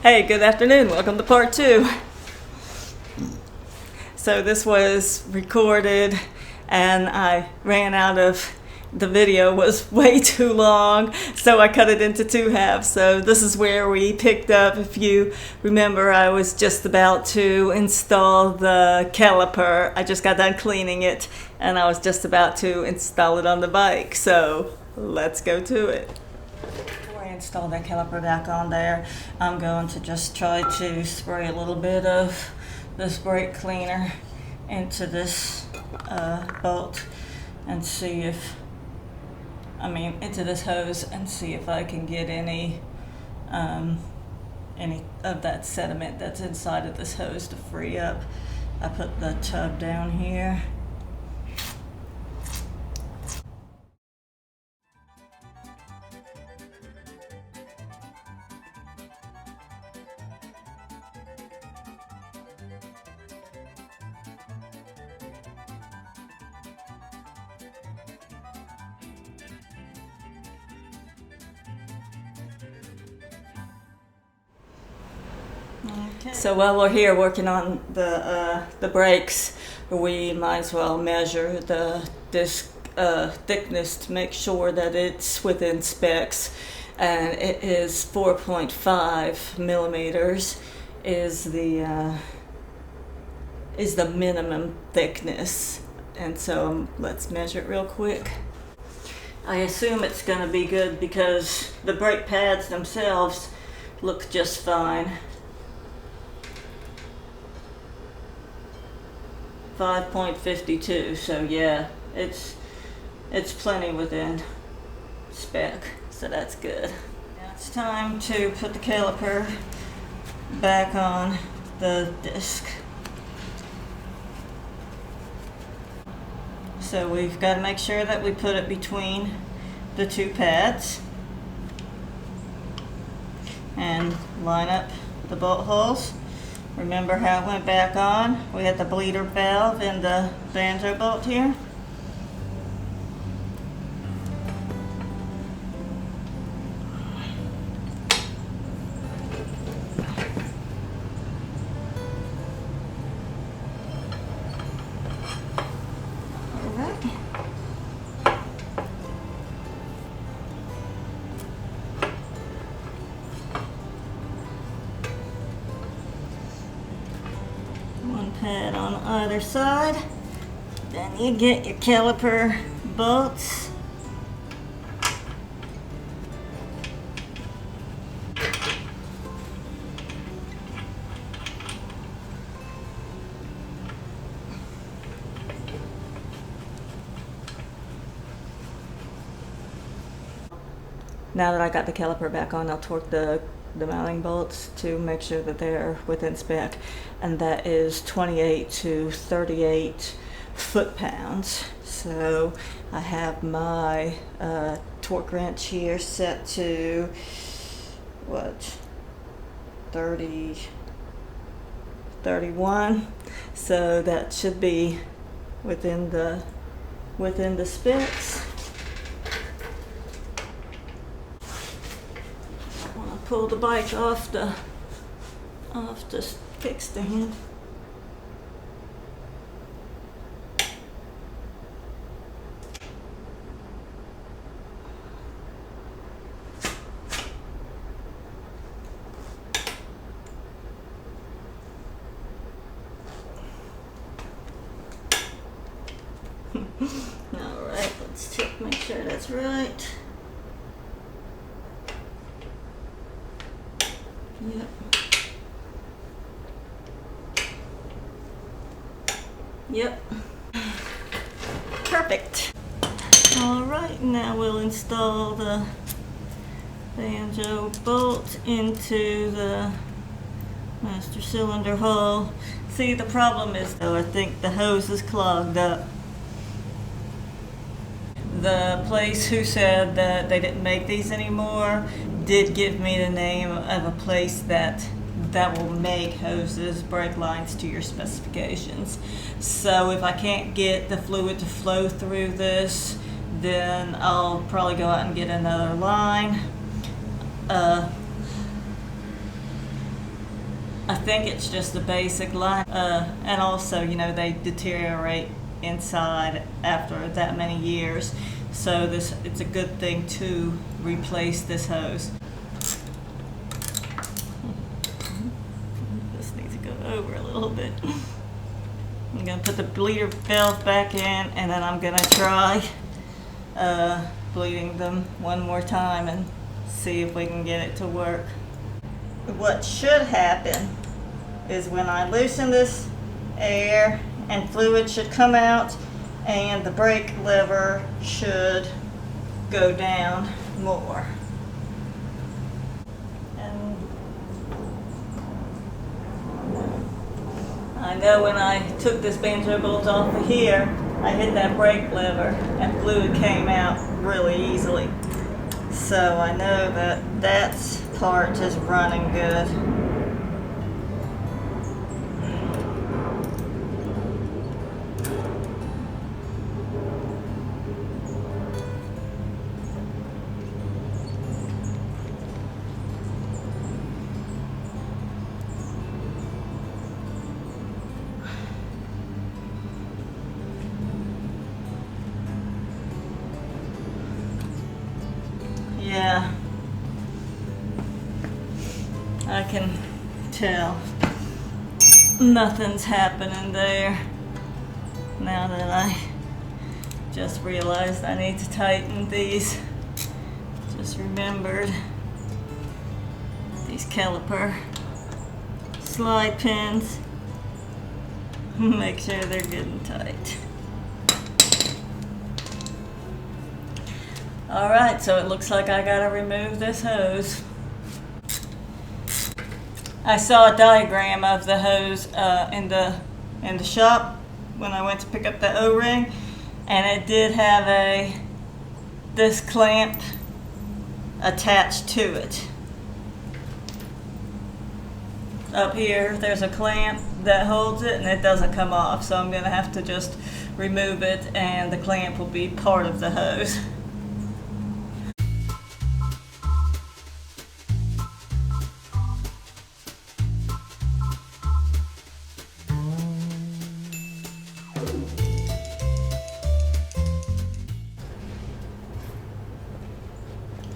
Hey, good afternoon. Welcome to part 2. So this was recorded and I ran out of, the video was way too long, so I cut it into 2 halves. So this is where we picked up. If you remember, I was just about to install the caliper. I just got done cleaning it and I was just about to install it on the bike. So let's go to it. Install that caliper back on there. I'm going to just try to spray a little bit of this brake cleaner into this bolt and see if, into this hose, and see if I can get any of that sediment that's inside of this hose to free up. I put the tub down here. Okay. So while we're here working on the brakes, we might as well measure the disc thickness to make sure that it's within specs, and it is 4.5 millimeters is the minimum thickness. And so let's measure it real quick. I assume it's going to be good because the brake pads themselves look just fine. 5.52, so yeah, it's plenty within spec, so that's good. Now it's time to put the caliper back on the disc. So we've got to make sure that we put it between the 2 pads and line up the bolt holes. Remember how it went back on? We had the bleeder valve in the banjo bolt here. Pad on either side. Then you get your caliper bolts. Now that I got the caliper back on, I'll torque the mounting bolts to make sure that they're within spec, and that is 28 to 38 foot-pounds. So I have my torque wrench here set to 31, so that should be within the specs. Pull the bike off the kickstand. All right, let's check, make sure that's right. Yep. Yep. Perfect. All right, now we'll install the banjo bolt into the master cylinder hole. See, the problem is, though, I think the hose is clogged up. The place who said that they didn't make these anymore did give me the name of a place that will make hoses, brake lines to your specifications. So if I can't get the fluid to flow through this, then I'll probably go out and get another line. I think it's just a basic line, and also, you know, they deteriorate inside after that many years. So it's a good thing to replace this hose. This needs to go over a little bit. I'm going to put the bleeder valve back in, and then I'm going to try bleeding them one more time and see if we can get it to work. What should happen is when I loosen this, air and fluid should come out, and the brake lever should go down more. And I know when I took this banjo bolt off of here, I hit that brake lever and fluid came out really easily. So I know that part is running good. Yeah, I can tell nothing's happening there. Now that I just realized I need to tighten these, just remembered these caliper slide pins. Make sure they're good and tight. Alright, so it looks like I gotta remove this hose. I saw a diagram of the hose in the shop when I went to pick up the O-ring, and it did have this clamp attached to it. Up here there's a clamp that holds it and it doesn't come off, so I'm gonna have to just remove it and the clamp will be part of the hose.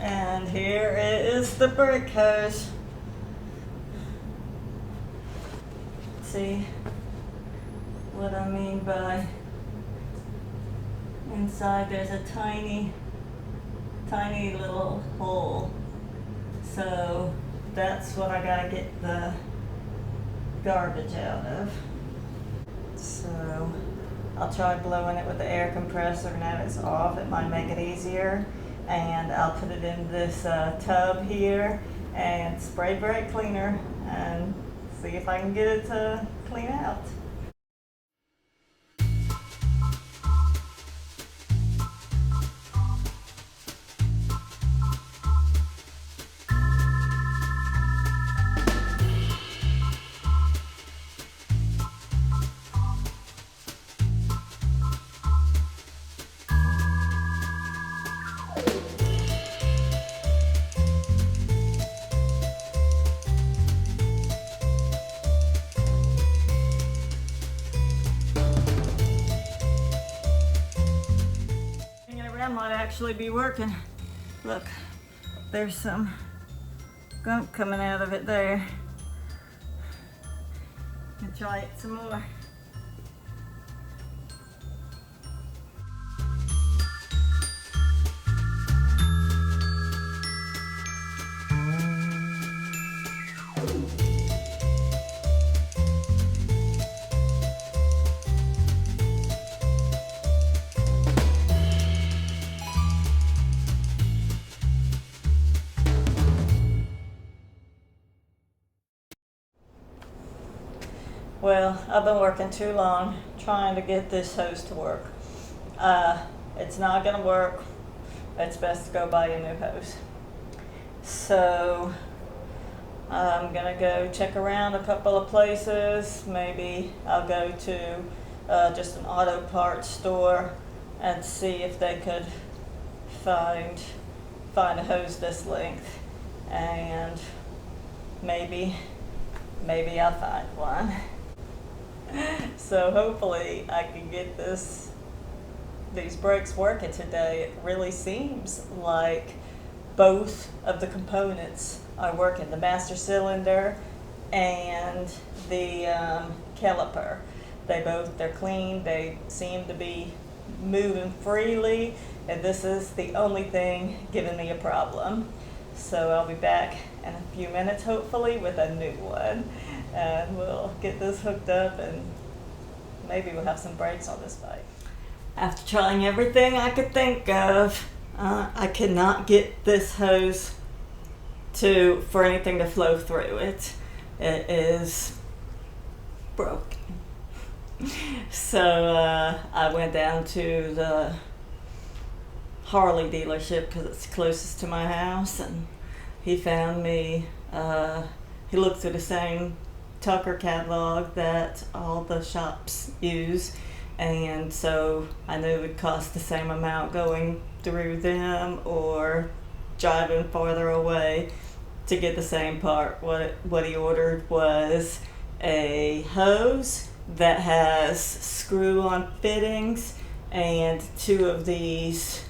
And here is the brake hose. See what I mean by inside there's a tiny little hole. So that's what I gotta get the garbage out of. So I'll try blowing it with the air compressor now that it's off. It might make it easier. And I'll put it in this tub here and spray brake cleaner and see if I can get it to clean out. Might actually be working. Look, there's some gunk coming out of it there. And try it some more. Well, I've been working too long trying to get this hose to work. It's not gonna work. It's best to go buy a new hose. So I'm gonna go check around a couple of places. Maybe I'll go to just an auto parts store and see if they could find a hose this length, and maybe maybe I'll find one. So hopefully I can get these brakes working today. It really seems like both of the components are working, the master cylinder and the caliper. They're clean, they seem to be moving freely, and this is the only thing giving me a problem. So I'll be back in a few minutes hopefully with a new one, and we'll get this hooked up and maybe we'll have some brakes on this bike. After trying everything I could think of, I could not get this hose for anything to flow through it. It is broken. So I went down to the Harley dealership because it's closest to my house, and he found me, he looked through the same Tucker catalog that all the shops use, and so I knew it would cost the same amount going through them or driving farther away to get the same part. What he ordered was a hose that has screw-on fittings and two of these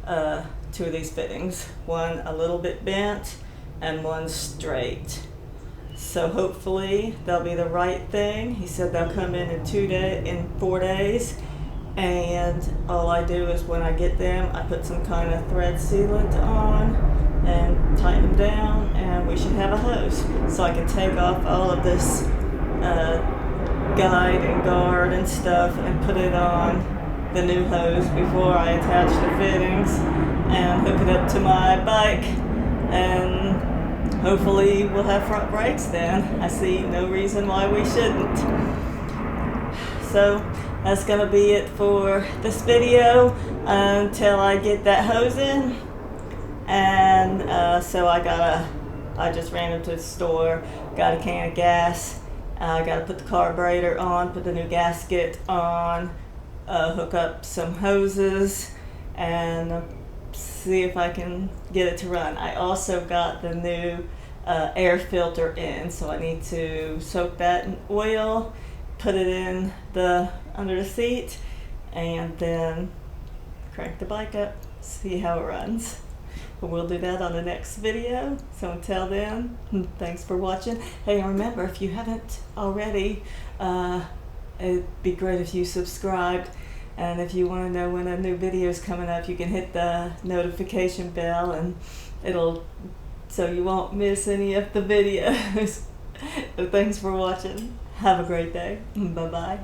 fittings, one a little bit bent and one straight. So hopefully they'll be the right thing. He said they'll come in 4 days, and all I do is when I get them, I put some kind of thread sealant on and tighten them down, and we should have a hose. So I can take off all of this guide and guard and stuff and put it on the new hose before I attach the fittings and hook it up to my bike, and hopefully we'll have front brakes then. I see no reason why we shouldn't. So that's gonna be it for this video until I get that hose in. And so I just ran into the store, got a can of gas. I gotta put the carburetor on, put the new gasket on, hook up some hoses, and see if I can get it to run. I also got the new air filter in, so I need to soak that in oil, put it in under the seat, and then crank the bike up, see how it runs. But we'll do that on the next video. So until then, thanks for watching. Hey, and remember, if you haven't already, it'd be great if you subscribed. And if you want to know when a new video is coming up, you can hit the notification bell, and so you won't miss any of the videos. So thanks for watching. Have a great day. Bye-bye.